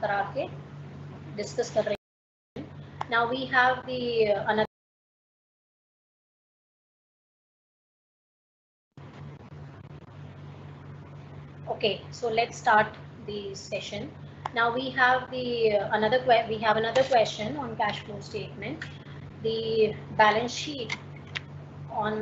करा के डिस्कस कर रही हूँ. Now we have the another. Okay, so let's start the session. Now we have the another question on cash flow statement. The balance sheet on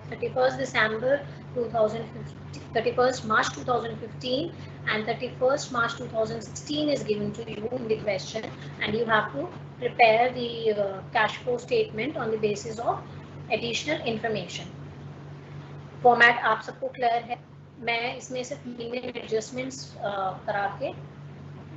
31st December 2015, 31st March 2015 and 31st March 2016 is given to you in the question, and you have to prepare the cash flow statement on the basis of additional information. Format आप सबको clear है. मैं इसमें सिर्फ minimum adjustments करा के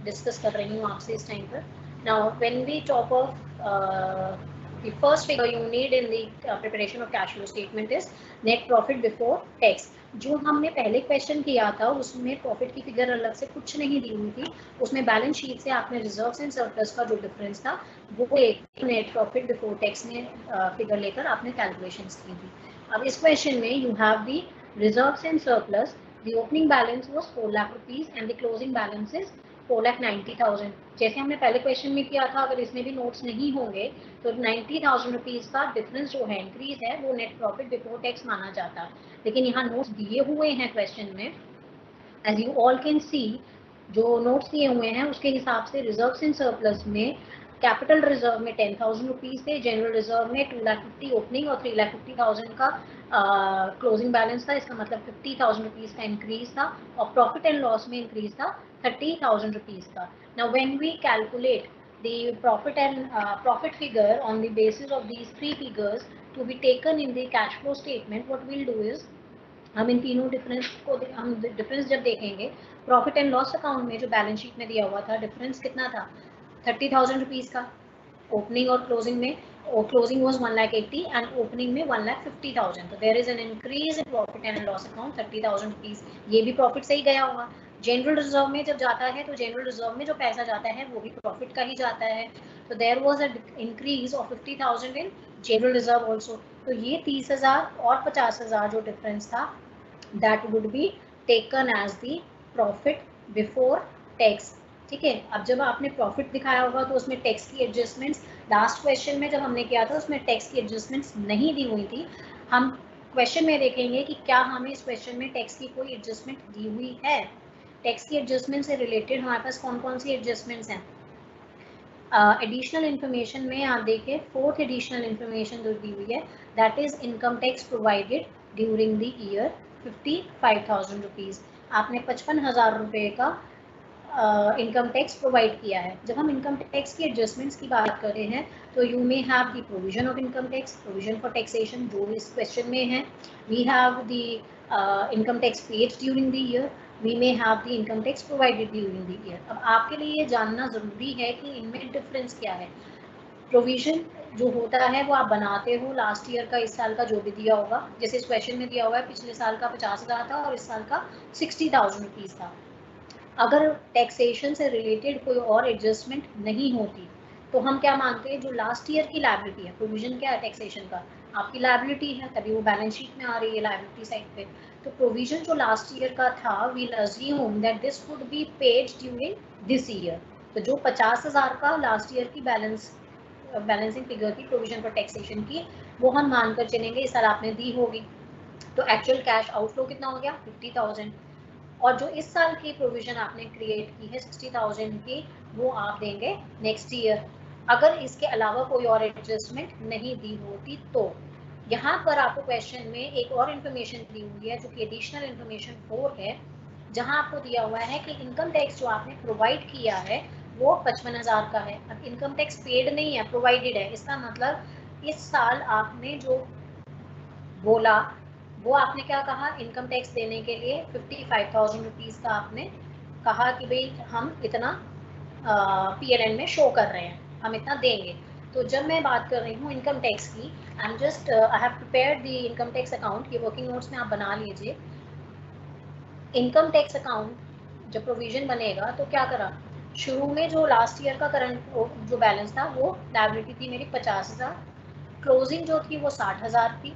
discuss कर रही हूँ आपसे इस टाइम पर. Now when we talk of the first figure you need in the preparation of cash flow statement is net profit before tax. जो हमने पहले क्वेश्चन किया था उसमें प्रॉफिट की फिगर अलग से कुछ नहीं दी हुई थी. उसमें बैलेंस शीट से आपने रिजर्व्स एंड सरप्लस का जो डिफरेंस था वो एक नेट प्रॉफिट बिफोर टैक्स में फिगर लेकर आपने कैलकुलेशंस की थी. अब इस क्वेश्चन में you have the reserves and surplus. The opening balance was 4 lakh rupees and the closing balance is 4,90,000. जैसे हमने पहले क्वेश्चन में किया था, अगर इसमें भी नोट्स नहीं होंगे तो 90,000 रुपीज का डिफरेंस जो है इंक्रीज है वो नेट प्रॉफिट बिफोर टैक्स माना जाता है. लेकिन यहाँ नोट्स दिए हुए हैं क्वेश्चन में, as you all can see. जो नोट्स दिए हुए हैं उसके हिसाब से रिजर्व्स एंड सरप्लस में कैपिटल रिजर्व में 10,000 रुपीज थे, जनरल रिजर्व में 2,50,000 ओपनिंग और 3,50,000 का क्लोजिंग बैलेंस था. इसका मतलब 50,000 रुपीज का इंक्रीज था. और प्रॉफिट एंड लॉस में इंक्रीज था 30,000 रुपीज का. Now when we calculate the profit and profit figure on the basis of these three figures to be taken in the cash flow statement, what we'll do is हम इन तीनों difference को हम difference जब देखेंगे, profit and loss account में जो balance sheet में दिया हुआ था डिफरेंस कितना था 30,000 रुपीज का ओपनिंग और क्लोजिंग में. और क्लोजिंग वाज 1,80,000 एंड ओपनिंग में 1,50,000. तो there is an increase in profit and loss account 30,000 rupees. ये भी प्रॉफिट से ही गया होगा. जनरल रिजर्व में जब जाता है तो जनरल रिजर्व में जो पैसा जाता है वो भी प्रॉफिट का ही जाता है. तो there was a increase of 50,000 in general reserve also. तो ये 30,000 और 50,000 जो डिफरेंस था that would be taken as the profit before tax. ठीक है. अब जब आपने प्रॉफिट दिखाया होगा तो उसमें टैक्स की एडजस्टमेंट्स, लास्ट क्वेश्चन में जब हमने किया था उसमें टैक्स की एडजस्टमेंट्स नहीं दी हुई थी. हम क्वेश्चन में देखेंगे कि क्या हमें इस क्वेश्चन में टैक्स की कोई एडजस्टमेंट दी हुई है. टैक्स की एडजस्टमेंट से रिलेटेड हमारे पास कौन कौन सी एडजस्टमेंट्स हैं. एडिशनल इन्फॉर्मेशन में आप देखिए, फोर्थ एडिशनल इन्फॉर्मेशन जो दी हुई है that is income tax provided during the year 55,000 rupees. आपने 55,000 रुपये का इनकम टैक्स प्रोवाइड किया है. जब हम इनकम टैक्स की एडजस्टमेंट्स की बात कर रहे हैं तो you may have the provision of income tax, provision for taxation जो इस क्वेश्चन में है. We have the income tax paid during the year. We may have the income tax provided during the year. अब आपके लिए ये जानना ज़रूरी है कि इनमें डिफरेंस क्या है. प्रोविजन जो होता है वो आप बनाते हो लास्ट ईयर का, इस साल का जो भी दिया होगा. जैसे इस क्वेश्चन में दिया हुआ है पिछले साल का 50,000 था और इस साल का 60,000 रुपीज़ था. अगर टैक्सेशन से रिलेटेड कोई और एडजस्टमेंट नहीं होती तो हम क्या मानते हैं, जो लास्ट ईयर की लायबिलिटी है, प्रोविजन क्या है टैक्सेशन का, आपकी लायबिलिटी है, तभी वो बैलेंस शीट में आ रही है लायबिलिटी साइड पे. तो प्रोविजन जो लास्ट ईयर का था, we'll assume that this would be paid during this year. तो जो 50,000 का लास्ट ईयर की बैलेंसिंग फिगर की प्रोविजन फॉर टैक्सेशन की, वो हम मानकर चलेंगे इस साल आपने दी होगी. तो एक्चुअल कैश आउटफ्लो कितना हो गया 50,000. और जो इस साल की प्रोविजन आपने क्रिएट की है 60,000 की, वो आप देंगे नेक्स्ट ईयर, अगर इसके अलावा कोई और एडजस्टमेंट नहीं दी होती तो. यहाँ पर आपको क्वेश्चन में एक और इन्फॉर्मेशन दी हुई है जो कि एडिशनल इन्फॉर्मेशन 4 है, जहाँ आपको दिया हुआ है कि इनकम टैक्स जो आपने प्रोवाइड किया है वो 55,000 का है. अब इनकम टैक्स पेड नहीं है, प्रोवाइडेड है. इसका मतलब इस साल आपने जो बोला वो आपने क्या कहा, इनकम टैक्स देने के लिए 55,000 रुपीज़ का आपने कहा कि भाई हम इतना PLN में शो कर रहे हैं, हम इतना देंगे. तो जब मैं बात कर रही हूँ इनकम टैक्स की, I am just I have prepared the income tax account. ये वर्किंग नोट्स में आप बना लीजिए. इनकम टैक्स अकाउंट जब प्रोविजन बनेगा तो क्या करा, शुरू में जो लास्ट ईयर का करंट जो बैलेंस था वो लायबिलिटी थी मेरी 50,000, क्लोजिंग जो थी वो 60,000 थी.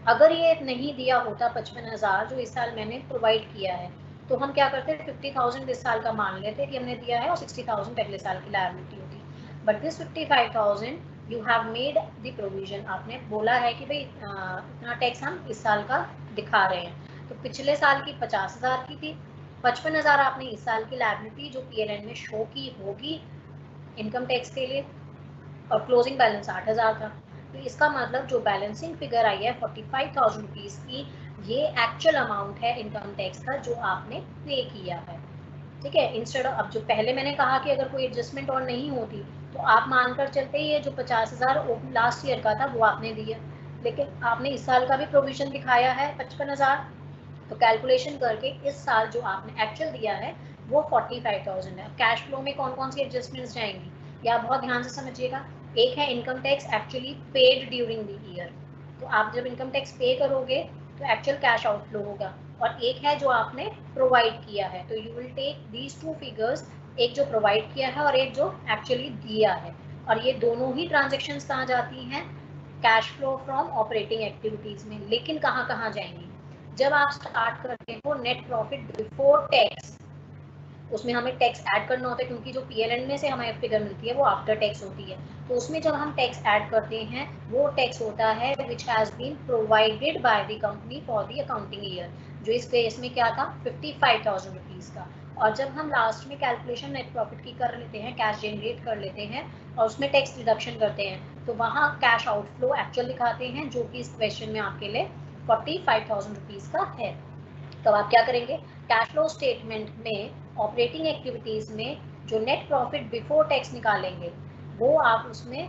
अगर ये नहीं दिया होता 55,000 जो इस साल मैंने प्रोवाइड किया है, तो हम क्या करते हैं 50,000 इस साल का मान लेते हैं कि हमने दिया है और 60,000 अगले साल की लायबिलिटी होती है। But this 55,000 you have made the provision, आपने बोला है कि भाई इतना टैक्स हम इस साल का दिखा रहे हैं। तो पिछले साल की 50,000 की थी, 55,000 आपने इस साल की लायबिलिटी जो पीएलएन में शो की होगी इनकम टैक्स के लिए, और क्लोजिंग बैलेंस 8,000 था। तो इसका मतलब जो बैलेंसिंग फिगर आई है 45,000 रुपीज़ की, ये एक्चुअल अमाउंट है इनकम टैक्स का जो आपने पे किया है। ठीक है, इंस्टेड ऑफ, अब जो पहले मैंने कहा कि अगर कोई एडजस्टमेंट और नहीं होती तो आप मानकर चलते ही ये जो 50,000 लास्ट ईयर का था वो आपने दिया, लेकिन आपने इस साल का भी प्रोविजन दिखाया है 55,000, तो कैलकुलेशन करके इस साल जो आपने एक्चुअल दिया है वो 45,000 है। कैश फ्लो में कौन कौन सी एडजस्टमेंट्स जाएंगी, ये आप बहुत ध्यान से समझिएगा। एक है income tax actually paid during the year, तो आप जब इनकम टैक्स पे करोगे तो एक्चुअल कैश आउटफ्लो होगा, और एक है जो आपने प्रोवाइड किया है। तो you will take these two figures, एक जो प्रोवाइड किया है और एक जो एक्चुअली दिया है, और ये दोनों ही ट्रांजेक्शन्स कहाँ जाती हैं, cash flow from operating activities में। लेकिन कहाँ कहाँ जाएंगी, जब आप स्टार्ट करते हो नेट प्रॉफिट बिफोर टैक्स, उसमें हमें टैक्स ऐड करना होता है क्योंकि जो पीएलएन में से हमें फिगर मिलती है वो आफ्टर टैक्स होती है। तो उसमें जब हम टैक्स ऐड करते हैं वो टैक्स होता है which has been provided by the company for the accounting year, जो इस केस में क्या था 55,000 रुपीज़ का। और जब हम लास्ट में कैलकुलेशन नेट प्रॉफिट की कर लेते हैं, कैश जनरेट कर लेते हैं और उसमें टैक्स डिडक्शन करते हैं, तो वहाँ कैश आउटफ्लो एक्चुअल दिखाते हैं जो कि इस क्वेश्चन में आपके लिए 45,000 रुपीज़ का है। तो आप क्या करेंगे, कैश फ्लो स्टेटमेंट में ऑपरेटिंग एक्टिविटीज में जो नेट प्रॉफिट बिफोर टैक्स निकालेंगे वो आप उसमें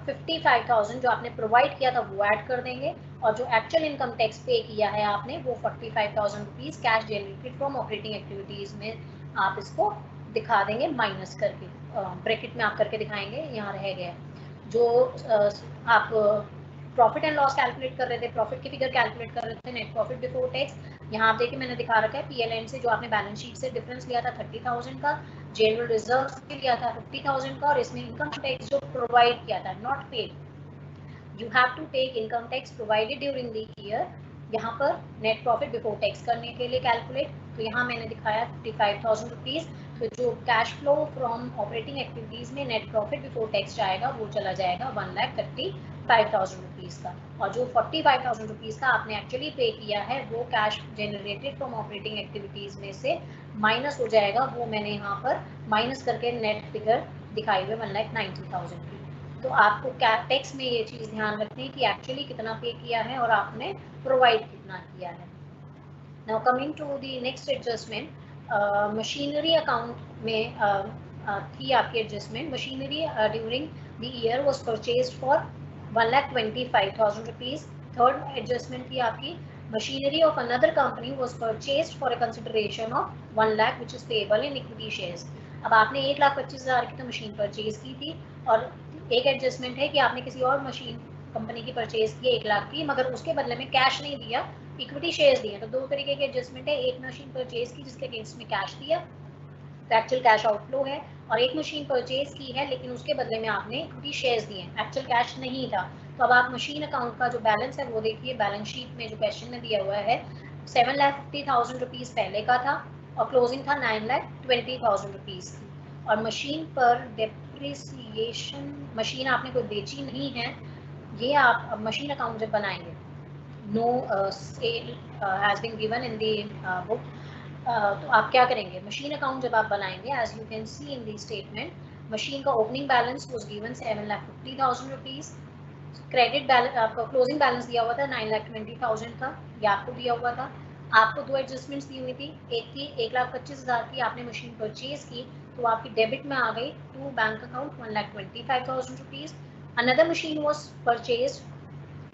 55,000 जो आपने प्रोवाइड किया था वो ऐड कर देंगे, और जो एक्चुअल इनकम टैक्स पे किया है आपने वो 45,000 rupees cash generated from operating activities में आप इसको दिखा देंगे माइनस करके, ब्रैकेट में आप करके दिखाएंगे, यहाँ रह गया जो आप प्रॉफिट एंड लॉस कैलकुलेट कर रहे थे, प्रॉफिट की फिगर कैलकुलेट कर रहे थे, नेट प्रॉफिट बिफोर टैक्स। यहाँ आप देखिए मैंने दिखा रखा है पीएलएन से जो आपने बैलेंस शीट से डिफरेंस लिया था 30,000 का, जनरल रिजर्व से लिया था 50,000 का, और इसमें इनकम टैक्स जो प्रोवाइड किया था not paid, you have to take income tax provided during the year, यहाँ पर नेट प्रॉफिट बिफोर टैक्स करने के लिए कैलकुलेट। तो यहाँ मैंने दिखाया 55,000 रुपीज़, तो जो cash flow from operating activities में नेट प्रॉफिट बिफोर टैक्स जाएगा वो चला जाएगा 1,35,000 रुपीज़ का, और जो 45,000 रुपीज़ का आपने एक्चुअली पे किया है वो cash generated from operating activities में से माइनस हो जाएगा, वो मैंने यहाँ पर माइनस करके नेट फिगर दिखाई हुए 1,90,000 की। तो आपको टैक्स में ये चीज़ ध्यान रखनी है कि एक्चुअली कितना पे किया है और आपने प्रोवाइड कितना किया है। Now coming to the next adjustment, machinery account में थी आपकी adjustment, machinery during the year was purchased for 1,25,000 rupees. Third adjustment थी आपकी, machinery of another company was purchased for a consideration of 1 lakh which is payable in equity shares. अब आपने 1,25,000 की तो machine purchase की थी, और एक एडजस्टमेंट है कि आपने किसी और मशीन कंपनी की परचेज की 1 लाख की, मगर उसके बदले में कैश नहीं दिया, इक्विटी शेयर्स दिए। तो दो तरीके के एडजस्टमेंट है, एक मशीन परचेज की जिसके अगेंस्ट में कैश दिया तो एक्चुअल कैश आउटफ्लो है, और एक मशीन परचेज की है लेकिन उसके बदले में आपने इक्विटी शेयर्स दिए, एक्चुअल कैश नहीं था। तो अब आप मशीन अकाउंट का जो बैलेंस है वो देखिए, बैलेंस शीट में जो क्वेश्चन में दिया हुआ है 7,50,000 रुपीज़ पहले का था और क्लोजिंग था 9,20,000 रुपीज़ की, और मशीन पर डेप्रिसिएशन, मशीन आपने कोई बेची नहीं है, ये आप अब मशीन अकाउंट जब बनाएंगे, no sale has been given in the book, तो आप क्या करेंगे, मशीन अकाउंट जब आप बनाएंगे as you can see in the statement, machine का opening balance was given 7,50,000 rupees, credit balance आपका क्लोजिंग बैलेंस दिया हुआ था 9,20,000 का, ये आपको दिया हुआ था। आपको दो एडजस्टमेंट्स दी हुई थी, एक थी 1,25,000 की आपने मशीन परचेज की तो आपकी डेबिट में आ गई to bank account 1,25,000 rupees. Another machine was purchase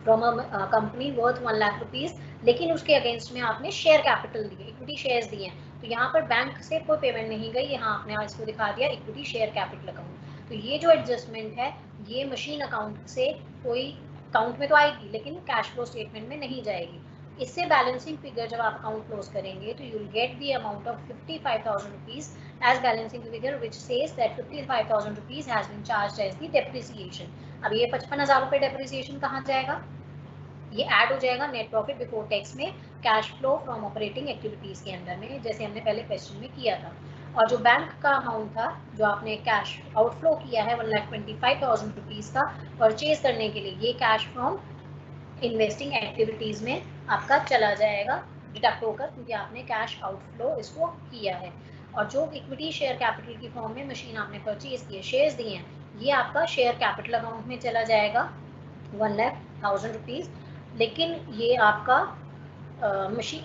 from a company worth 1 lakh rupees, लेकिन उसके अगेंस्ट में आपने शेयर कैपिटल दिए, इक्विटी शेयर्स दिए हैं, तो यहाँ पर बैंक से कोई पेमेंट नहीं गई, यहाँ आपने आज इसको दिखा दिया इक्विटी शेयर कैपिटल अकाउंट। तो ये जो एडजस्टमेंट है ये मशीन अकाउंट से कोई अकाउंट में तो आएगी लेकिन कैश फ्लो स्टेटमेंट में नहीं जाएगी। इससे बैलेंसिंग फिगर जब आप अकाउंट क्लोज करेंगे तो you will get the amount of 55,000 rupees as balancing figure which says that 55,000 rupees has been charged as the depreciation. अब ये 55,000 रुपये डेप्रिसिएशन कहाँ जाएगा, ये ऐड हो जाएगा नेट प्रॉफिट बिफोर टैक्स में cash flow from operating activities के अंदर में, जैसे हमने पहले क्वेश्चन में किया था। और जो बैंक का अमाउंट था जो आपने कैश आउटफ्लो किया है 1,25,000 रुपीज का परचेज करने के लिए, ये कैश फ्रॉम इन्वेस्टिंग एक्टिविटीज में आपका चला जाएगा डिडक्ट होकर, क्योंकि आपने कैश आउटफ्लो इसको किया है। और जो इक्विटी शेयर कैपिटल की फॉर्म में मशीन आपने परचेज की है, शेयर्स दिए हैं, ये आपका शेयर कैपिटल अकाउंट में चला जाएगा 1,00,000 रुपीज। लेकिन ये आपका मशीन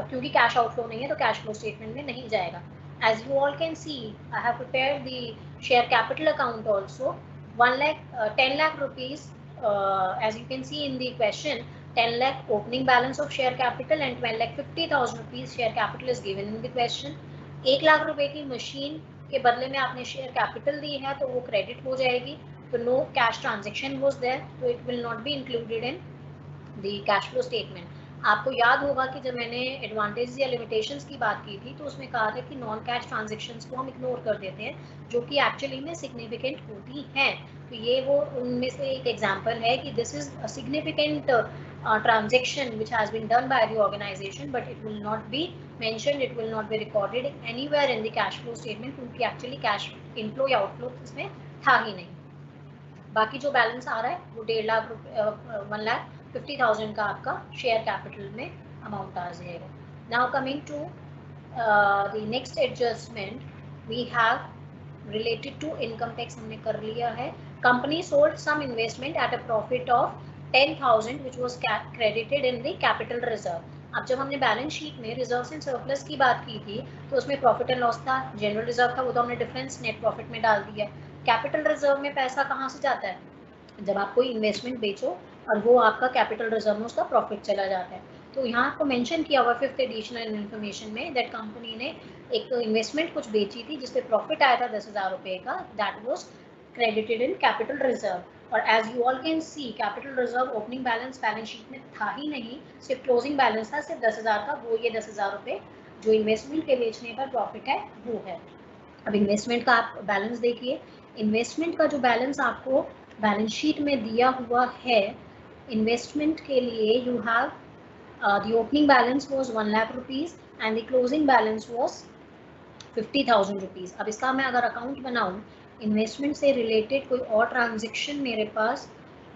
क्योंकि कैश आउटफ्लो नहीं है तो कैश फ्लो स्टेटमेंट में नहीं जाएगा। As you all can see, I have prepared the share capital account also. 10 lakh rupees, as you can see in the question, 10 lakh opening balance of share capital and 12,50,000 rupees share capital is given in the question. 1 lakh रुपए की machine के बदले में आपने share capital दी है तो वो credit हो जाएगी, तो no cash transaction was there, तो it will not be included in the cash flow statement. आपको याद होगा कि जब मैंने एडवांटेज या लिमिटेशंस की बात की थी तो उसमें कहा था कि नॉन कैश ट्रांजेक्शंस को हम इग्नोर कर देते हैं जो कि एक्चुअली में सिग्निफिकेंट होती हैं। तो ये वो उनमें से एक एग्जांपल है कि this is a significant transaction which has been done by the organization, but it will not be mentioned, it will not be recorded anywhere in the cash flow statement, क्योंकि actually cash inflow या outflow इसमें था ही नहीं। बाकी जो balance आ रहा है वो 1.5 लाख रुपए 1,50,000 का आपका शेयर कैपिटल में अमाउंट आ जाएगा। Now coming to the next adjustment we have related to income tax हमने कर लिया है। Company sold some investment at a profit of 10,000 which was credited in the capital reserve. अब जब हमने बैलेंस शीट में रिजर्व एंड सरप्लस की बात की थी तो उसमें प्रॉफिट एंड लॉस था, जनरल रिजर्व था, वो तो हमने डिफरेंस नेट प्रॉफिट में डाल दिया। कैपिटल रिजर्व में पैसा कहाँ से जाता है? जब आप कोई इन्वेस्टमेंट बेचो और वो आपका कैपिटल रिजर्व में उसका प्रॉफिट चला जाता है। तो यहाँ आपको मेंशन किया हुआ 5th एडिशनल इन्फॉर्मेशन में दैट कंपनी ने एक इन्वेस्टमेंट कुछ बेची थी जिसपे प्रॉफिट आया था 10,000 रुपए का, that was credited in capital reserve. और as you all can see capital reserve opening balance sheet में था ही नहीं, सिर्फ क्लोजिंग बैलेंस था सिर्फ 10,000 का, वो ये 10,000 रुपए जो इन्वेस्टमेंट के बेचने पर प्रॉफिट है वो है। अब इन्वेस्टमेंट का आप बैलेंस देखिए, इन्वेस्टमेंट का जो बैलेंस आपको बैलेंस शीट में दिया हुआ है, इन्वेस्टमेंट के लिए you have the opening balance was 1 lakh rupees and the closing balance was 50,000 rupees. अब इसका मैं अगर अकाउंट बनाऊं, इन्वेस्टमेंट से रिलेटेड कोई और ट्रांजेक्शन मेरे पास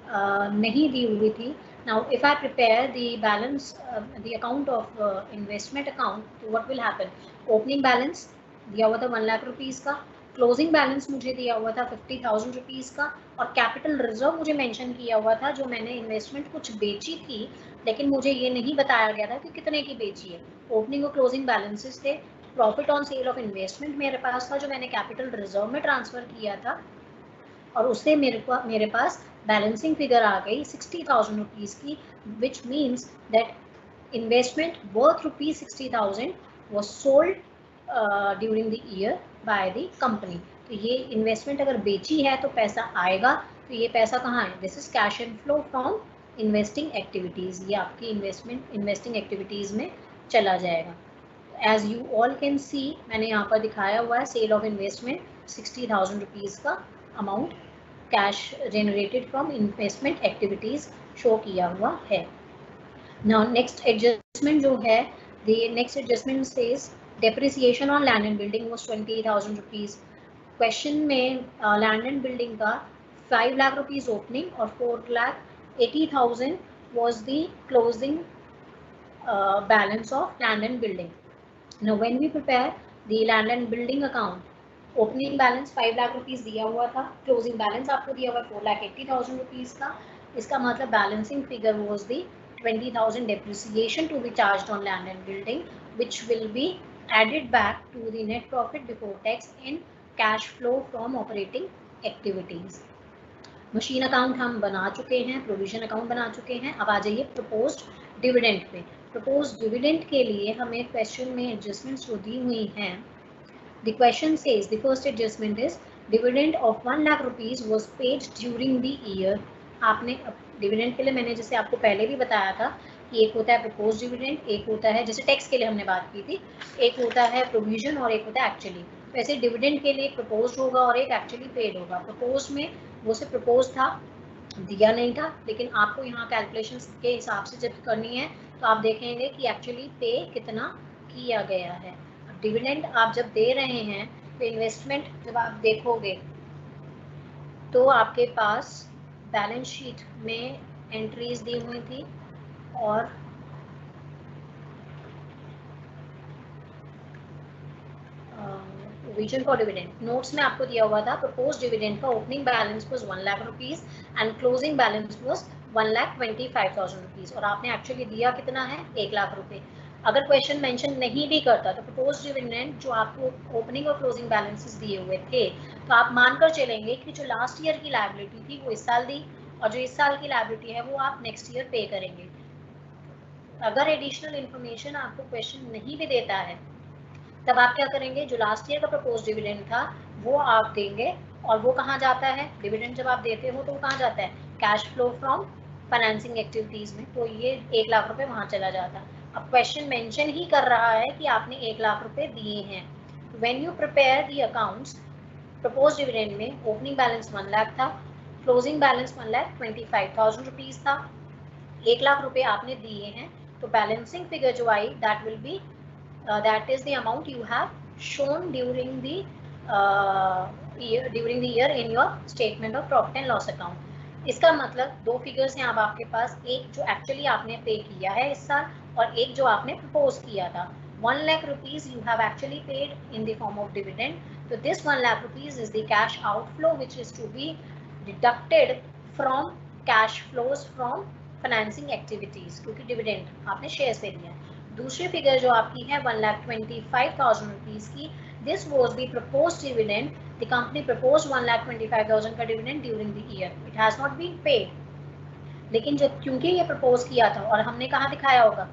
नहीं दी हुई थी। Now if I prepare the balance the account of investment account, तो what will happen, opening balance दिया हुआ था 1 लाख रुपीज का, क्लोजिंग बैलेंस मुझे दिया हुआ था 50,000 रुपीज का, और कैपिटल रिजर्व मुझे मेंशन किया हुआ था जो मैंने इन्वेस्टमेंट कुछ बेची थी, लेकिन मुझे ये नहीं बताया गया था कि कितने की बेची है। ओपनिंग और क्लोजिंग बैलेंसेस थे, profit on sale of investment मेरे पास था जो मैंने कैपिटल रिजर्व में ट्रांसफर किया था, और उससे मेरे पास बैलेंसिंग फिगर आ गई 60,000 रुपीज की, which means that investment worth rupees 60,000 was sold during the year by the company. तो ये इन्वेस्टमेंट अगर बेची है तो पैसा आएगा, तो ये पैसा कहाँ है? This is cash inflow from investing activities, ये आपकी इन्वेस्टिंग एक्टिविटीज में चला जाएगा। As you all can see मैंने यहाँ पर दिखाया हुआ है सेल ऑफ इन्वेस्टमेंट 60,000 रुपीज का amount cash generated from investment activities show किया हुआ है। नाउ नेक्स्ट एडजस्टमेंट जो है, the next adjustment says depreciation on land and building was 20,000 rupees। Question में लैंड एंड बिल्डिंग का 5 लाख रुपीज ओपनिंग और 4,80,000 was the closing balance of land and building। Now when we prepare the land and building account, opening balance 5 lakh rupees दिया हुआ था, closing balance आपको दिया हुआ 4,80,000 rupees का। इसका मतलब balancing figure was the 20,000 depreciation to be charged on land and building, which will be added back to the net profit before tax in cash flow from operating activities। Machine account हम बना चुके हैं, provision account बना चुके हैं। अब आ जाइए proposed dividend pay. Proposed dividend के लिए हमें क्वेश्चन में एडजस्टमेंट्स जो दी हुई हैं, the question says the first adjustment is dividend of 1 lakh rupees was paid during the year। आपने डिविडेंड के लिए मैंने जैसे आपको पहले भी बताया था कि एक होता है प्रपोज डिविडेंड, एक होता है जैसे टैक्स के लिए हमने बात की थी, एक होता है प्रोविजन और एक होता है एक्चुअली। वैसे डिविडेंड के लिए प्रपोज होगा और एक एक्चुअली पेड होगा। प्रपोज में वो से प्रपोज था दिया नहीं था, लेकिन आपको यहाँ कैलकुलेशन के हिसाब से जब करनी है तो आप देखेंगे कि एक्चुअली पे कितना किया गया है। डिविडेंड आप जब दे रहे हैं तो इन्वेस्टमेंट जब आप देखोगे तो आपके पास बैलेंस शीट में एंट्रीज दी हुई थी और प्रोविजन फॉर डिविडेंड नोट्स में आपको दिया हुआ था प्रपोज डिविडेंड का opening balance was 1 lakh rupees and closing balance was 1,25,000 rupees, और आपने एक्चुअली दिया कितना है 1 लाख रुपए। अगर क्वेश्चन मेंशन नहीं भी करता तो प्रपोज डिविडेंड जो आपको ओपनिंग और क्लोजिंग बैलेंसेस दिए हुए थे तो आप मानकर चलेंगे कि जो लास्ट ईयर की लायबिलिटी थी वो इस साल दी और जो इस साल की लायबिलिटी है वो आप नेक्स्ट ईयर पे करेंगे। अगर एडिशनल इन्फॉर्मेशन आपको क्वेश्चन नहीं भी देता है तब आप क्या करेंगे, जो लास्ट ईयर का प्रपोज डिविडेंड था वो आप देंगे, और वो कहाँ जाता है, डिविडेंड जब आप देते हो तो वो कहाँ जाता है, cash flow from financing activities में, तो ये 1 लाख रुपए वहाँ चला जाता। अब क्वेश्चन मेंशन ही कर रहा है कि आपने 1 लाख रुपए दिए हैं। When you prepare the accounts, propose dividend में ओपनिंग बैलेंस 1 लाख था, क्लोजिंग बैलेंस 1,25,000 रुपीज था, 1 लाख रुपए आपने दिए हैं, तो बैलेंसिंग फिगर जो आई that will be that is the amount you have shown during the year in your statement of profit and loss account। इसका मतलब दो फिगर्स हैं अब आपके पास, एक जो एक्चुअली आपने पे किया है इस साल और एक जो आपने प्रपोज किया था। 1 lakh rupees you have actually paid in the form of dividend, so this 1 lakh rupees is the cash outflow which is to be deducted from cash flows from financing activities, क्योंकि dividend आपने shares पे दिया है। दूसरी figure जो आपकी है 1,25,000 rupees की, this was the propose dividend, the company propose 1,25,000 का dividend during the year, it has not been paid. लेकिन जब क्योंकि ये प्रपोज किया था और हमने कहाँ दिखाया होगा,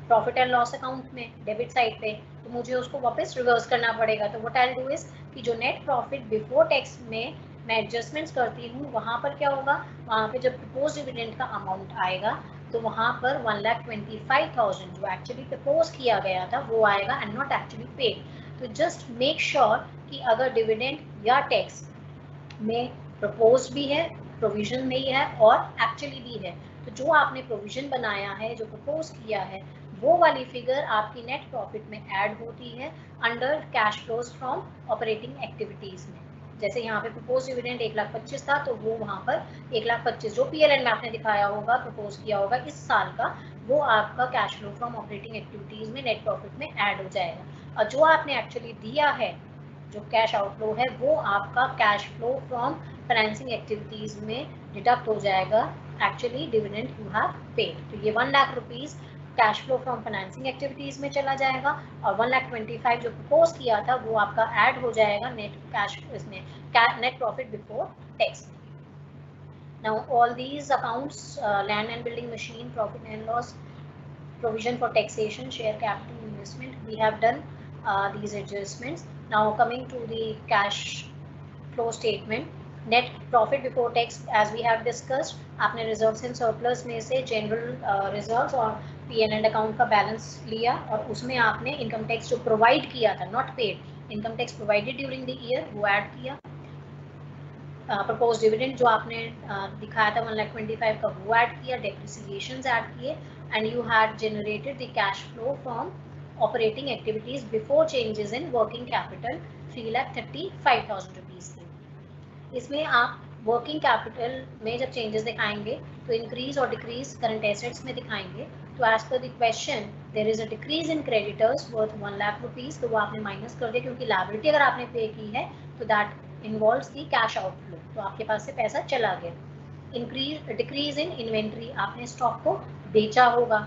प्रॉफिट एंड लॉस अकाउंट में डेबिट साइड पे, तो मुझे उसको वापस रिवर्स करना पड़ेगा। तो व्हाट आई डू इज कि जो नेट प्रॉफिट बिफोर टैक्स में मैं एडजस्टमेंट्स करती हूँ वहाँ पर क्या होगा, वहाँ पे जब प्रपोज डिविडेंड का अमाउंट आएगा तो वहाँ पर 1,25,000 जो एक्चुअली प्रपोज किया गया था वो आएगा एंड नॉट एक्चुअली पेड। तो जस्ट मेक श्योर कि अगर डिविडेंड या टैक्स में प्रपोज भी है, प्रोविजन में ही है और एक्चुअली भी है, तो जो आपने प्रोविजन बनाया है, जो प्रपोज किया है, वो वाली फिगर आपकी नेट प्रॉफिट में ऐड होती है under cash flows from operating activities में। जैसे यहाँ पे प्रपोज डिविडेंड 1,25,000 था तो वो वहाँ पर 1,25,000 जो पीएलएन में आपने दिखाया होगा, प्रपोज किया होगा इस साल का, वो आपका cash flow from operating activities में नेट प्रॉफिट में ऐड हो जाएगा। और जो आपने एक्चुअली दिया है, जो कैश आउटफ्लो है, वो आपका cash flow from financing activities में डिडक्ट हो जाएगा actually dividend you have paid. तो ये 1 lakh rupees cash flow from financing activities में चला जाएगा और 1,25,000 जो प्रपोज किया था वो आपका ऐड हो जाएगा नेट कैश इसमें, net profit before tax. Now all these accounts, land and building machine, profit and loss, provision for taxation, share capital investment, we have done these adjustments. Now coming to the cash flow statement, net profit before tax as we have discussed, आपने reserves and surplus में से general reserves और P&L account का balance लिया और उसमें आपने income tax जो provide किया था, not paid, income tax provided during the year वो add किया। प्रपोज डिविडेंड जो आपने दिखाया था 1,25,000 का वो ऐड किया, डेप्रिसिएशंस ऐड किए and you had generated the cash flow from operating activities before changes in working capital 3,35,000 rupees की। इसमें आप वर्किंग कैपिटल में जब चेंजेस दिखाएंगे तो इंक्रीज और डिक्रीज करंट एसेट्स में दिखाएंगे। तो as per the question there is a decrease in creditors worth 1 lakh rupees, तो वो आपने माइनस कर दिया क्योंकि लायबिलिटी अगर आपने पे की है तो that involves the cash outflow, तो आपके पास से पैसा चला गया। इंक्रीज डिक्रीज इन इन्वेंट्री, आपने स्टॉक को बेचा होगा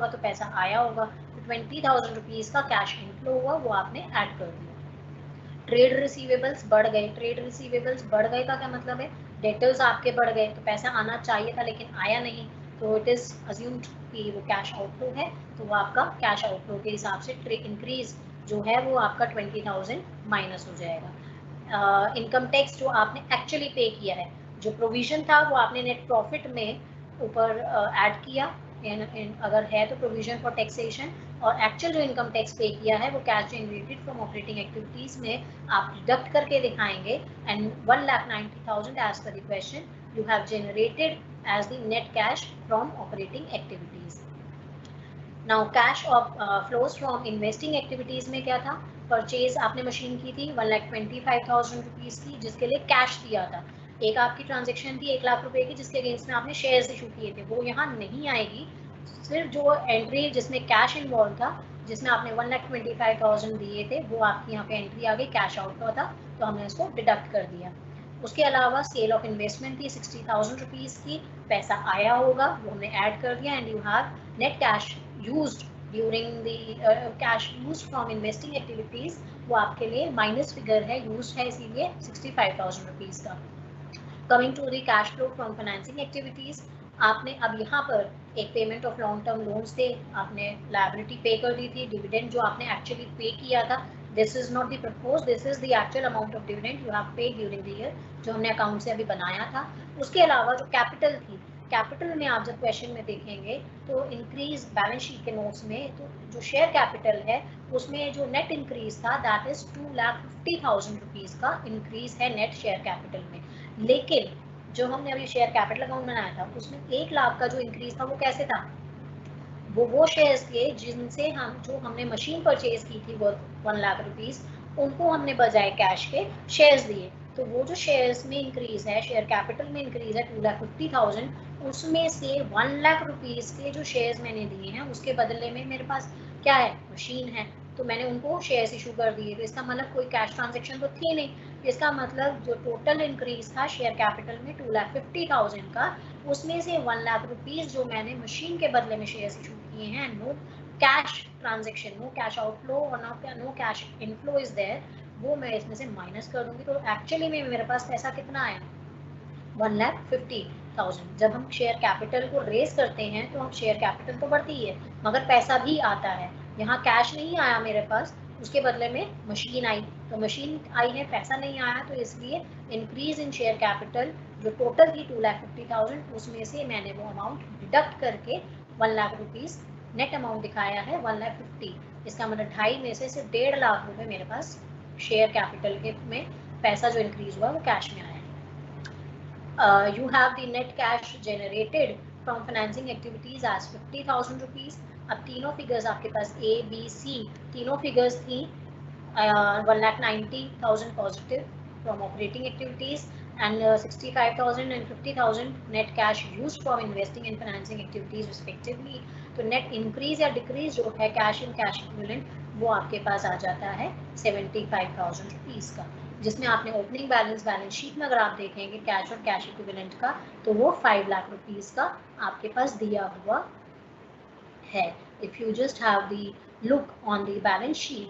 तो पैसा आया होगा, तो 20,000 रुपीज का कैश इनफ्लो हुआ, वो आपने ऐड कर दिया। ट्रेड रिसीवेबल्स बढ़ गए, ट्रेड रिसीवेबल्स बढ़ गए का क्या मतलब है, डेटर्स आपके बढ़ गए तो पैसा आना चाहिए था लेकिन आया नहीं, तो इट इज अज्यूम्ड कि वो कैश आउटफ्लो है, तो वो आपका कैश आउटफ्लो के हिसाब से इंक्रीज जो है वो आपका 20,000 माइनस हो जाएगा। इनकम टैक्स जो आपने एक्चुअली पे किया है, जो प्रोविजन था वो आपने नेट प्रॉफिट में ऊपर ऐड किया, अगर है तो प्रोविजन फॉर टैक्सेशन, और एक्चुअल जो इनकम टैक्स पे किया है वो cash generated from operating activities में आप डिडक्ट करके दिखाएंगे and 1,90,000 as per the question you have generated as the net cash from operating activities. Now cash flows from investing activities में क्या था, परचेज आपने मशीन की थी 1,25,000 रुपीज़ की, जिसके लिए कैश दिया था. एक आपकी ट्रांजेक्शन थी 1 लाख रुपए की, जिसके अगेंस्ट में आपने शेयर्स इशू किए थे, वो यहाँ नहीं आएगी. सिर्फ जो एंट्री जिसमें कैश इन्वॉल्व था, जिसमें आपने 1,25,000 दिए थे, वो आपकी यहाँ पे एंट्री आ गई, कैश आउट का था, तो हमने इसको डिडक्ट कर दिया. उसके अलावा सेल ऑफ इन्वेस्टमेंट थी 60,000 रुपीज़ की, पैसा आया होगा, वो हमने ऐड कर दिया, and you have net cash used during the cash used from investing activities, वो आपके लिए माइनस फिगर है, यूज्ड है, इसीलिए 65,000 रुपीज़ का. Coming to the cash flow from financing activities, आपने अब यहाँ पर एक payment of long term loans थे, आपने लायबिलिटी पे कर दी थी, डिविडेंड जो आपने एक्चुअली पे किया था, this is not the propose, this is the actual amount of dividend you have paid during the year, जो हमने अकाउंट से अभी बनाया था. उसके अलावा जो कैपिटल थी, कैपिटल में आप जब क्वेश्चन में देखेंगे तो इंक्रीज बैलेंस शीट के नोट्स में, तो जो शेयर कैपिटल है उसमें जो नेट इंक्रीज था दैट इज 2,50,000 रुपीज़ का इंक्रीज है नेट शेयर कैपिटल में. लेकिन जो हमने अभी शेयर कैपिटल अकाउंट बनाया था उसमें 1 लाख का जो इंक्रीज था वो कैसे था, वो शेयर्स थे जिनसे जो हमने मशीन परचेज की थी वो 1 लाख रुपीज़, उनको हमने बजाय कैश के शेयर्स दिए. तो वो जो शेयर्स में इंक्रीज है, शेयर कैपिटल में इंक्रीज है 2,50,000, उसमें से 1 लाख रुपीज़ के जो शेयर्स मैंने दिए हैं उसके बदले में मेरे पास क्या है, मशीन है, तो मैंने उनको शेयर्स इशू कर दिए. तो इसका मतलब कोई कैश ट्रांजेक्शन तो थी नहीं. इसका मतलब जो टोटल इंक्रीज था शेयर कैपिटल में 2,50,000 का, उसमें से 1 लाख रुपीज़ जो मैंने मशीन के बदले में शेयर्स इशू किए हैं, no cash transaction, no cash outflow और no cash inflow is there, वो मैं इसमें से माइनस कर दूंगी. तो एक्चुअली में मेरे पास पैसा कितना आया, 1,50,000. जब हम शेयर कैपिटल को रेस करते हैं तो हम शेयर कैपिटल तो बढ़ती है मगर पैसा भी आता है. यहाँ कैश नहीं आया मेरे पास, उसके बदले में मशीन आई, तो मशीन आई है, पैसा नहीं आया, तो इसलिए इंक्रीज इन शेयर कैपिटल जो टोटल थी 2,50,000, उसमें से मैंने वो अमाउंट डिडक्ट करके 1 लाख रुपीज़ नेट अमाउंट दिखाया है 1,50,000. इसका मतलब 2.5 में से सिर्फ 1.5 लाख रुपए मेरे पास शेयर कैपिटल के में पैसा जो इंक्रीज हुआ वो कैश में आया. You have the net cash generated from financing activities as 50,000 rupees. अब तीनों फिगर्स आपके पास A, B, C तीनों फिगर्स थी 1,90,000 positive from operating activities and 65,000 and 50,000 net cash used from investing and financing activities respectively. तो net increase या decrease जो है cash in cash equivalent वो आपके पास आ जाता है 75,000 रुपीज़ का, जिसमें आपने ओपनिंग बैलेंस शीट में अगर आप देखेंगे कैश और कैश इक्विवेलेंट का, तो वो 5 लाख रुपीज़ का आपके पास दिया हुआ है. If you just have the look on the balance sheet,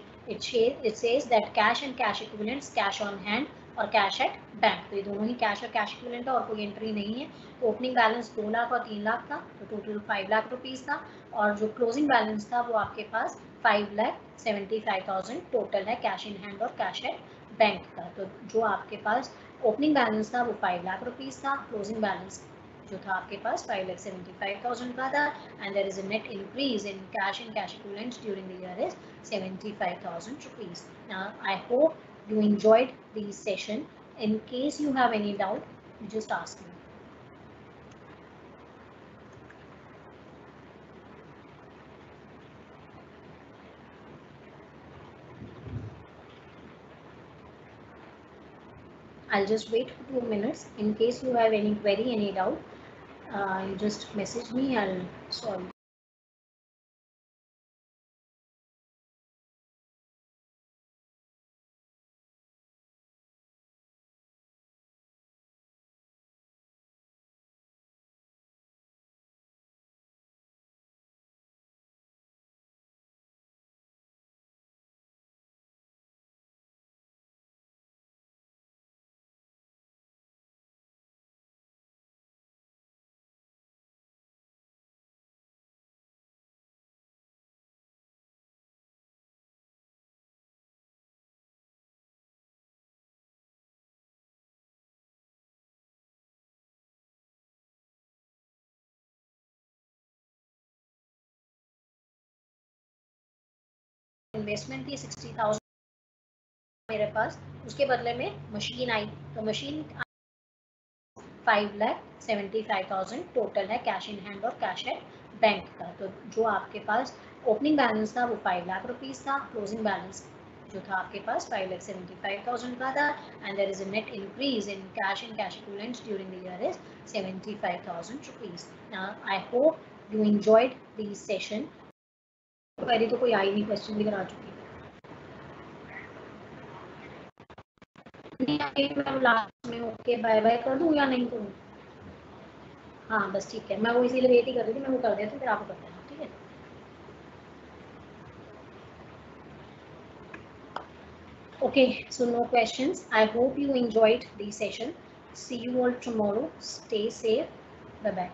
it says that cash and cash equivalents, cash on hand और कैश एट बैंक, तो ये दोनों ही कैश और कैश इक्विवेलेंट है और कोई एंट्री नहीं है. तो ओपनिंग बैलेंस 2 लाख और 3 लाख था, तो टोटल 5 लाख रुपीज़ था, और जो क्लोजिंग बैलेंस था वो आपके पास 5,75,000 टोटल है कैश इन हैंड और कैश एट बैंक का. तो जो आपके पास ओपनिंग बैलेंस था वो 5 लाख रुपीज़ था, क्लोजिंग बैलेंस जो था आपके पास 5,75,000 का था, and there is a net increase in cash equivalents during the year is 75,000 rupees. Now I hope you enjoyed this session. In case you have any doubt, you just ask me. I'll just wait for 2 minutes. In case you have any query, any doubt, you just message me, I'll solve. Investment थी 60,000 मेरे पास, उसके बदले में machine आई, तो machine 5,75,000 total है cash in hand और cash है bank का। तो जो आपके पास ओपनिंग बैलेंस था वो 5 लाख रुपीस था, क्लोजिंग बैलेंस जो था आपके पास 5,75,000 का था, and there is a net increase in cash equivalents during the year is 75,000 rupees. Now I hope you enjoyed this session. Query तो कोई आई नहीं, क्वेश्चन भी करा चुकी मैं लास्ट में ओके बाय बाय कर दूं या नहीं करूं? हाँ बस ठीक है, मैं वो इसीलिए वेट ही कर रही थी, मैं वो कर देती हूँ फिर आपको कर देना, ठीक है? Okay, so no questions. I hope you enjoyed the session. See you all tomorrow. Stay safe. Bye bye.